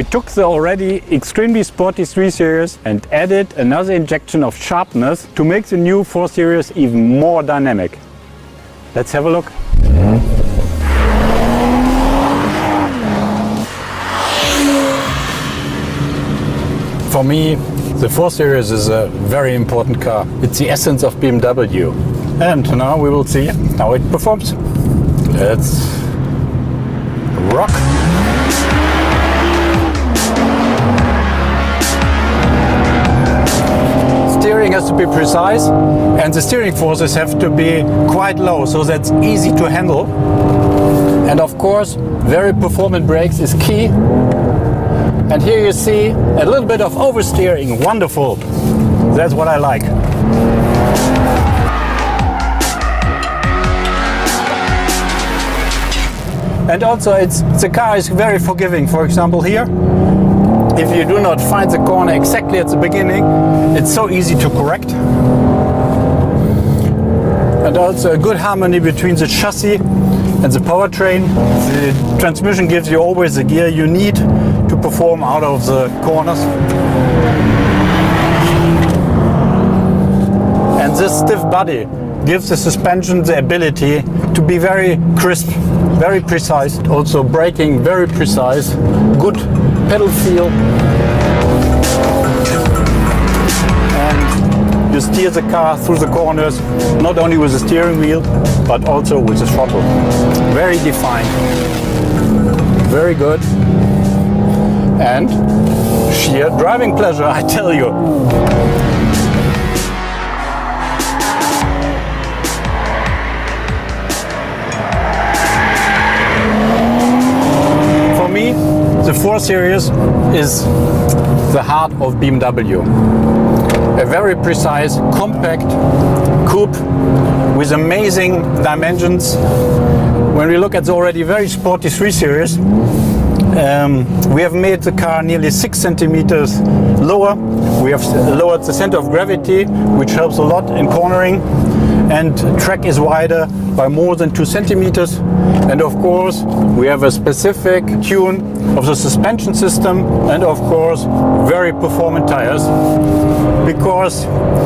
We took the already extremely sporty 3 Series and added another injection of sharpness to make the new 4 Series even more dynamic. Let's have a look. For me, the 4 Series is a very important car. It's the essence of BMW. And now we will see how it performs. Let's rock! Steering has to be precise, and the steering forces have to be quite low, so that's easy to handle. And of course, very performant brakes is key. And here you see a little bit of oversteering. Wonderful. That's what I like. And also the car is very forgiving. For example, here, if you do not find the corner exactly at the beginning, it's so easy to correct. And also a good harmony between the chassis and the powertrain. The transmission gives you always the gear you need to perform out of the corners. And this stiff body gives the suspension the ability to be very crisp, very precise. Also braking very precise, good pedal feel. And you steer the car through the corners, not only with the steering wheel, but also with the throttle. Very defined, very good, and sheer driving pleasure, I tell you. For me, the 4 Series is the heart of BMW. A very precise, compact coupe with amazing dimensions. When we look at the already very sporty 3 Series, we have made the car nearly 6 centimeters lower. We have lowered the center of gravity, which helps a lot in cornering, and track is wider by more than 2 centimeters. And of course, we have a specific tune of the suspension system, and of course, very performant tires. Because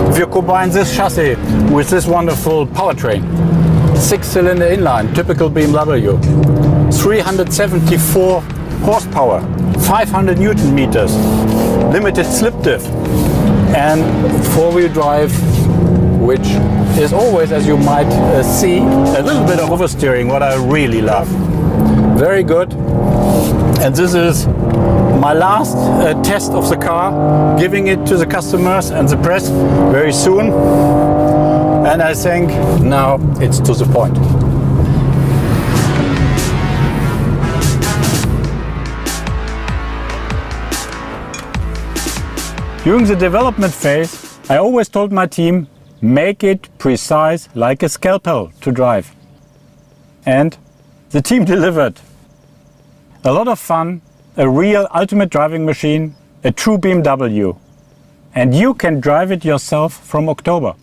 if you combine this chassis with this wonderful powertrain, 6-cylinder inline, typical BMW, 374 horsepower, 500 Newton meters, limited slip diff, and 4-wheel drive, which is always, as you might see, a little bit of oversteering, what I really love. Very good. And this is my last test of the car, giving it to the customers and the press very soon. And I think now it's to the point. During the development phase, I always told my team, make it precise like a scalpel to drive. And the team delivered. A lot of fun, a real ultimate driving machine, a true BMW. And you can drive it yourself from October.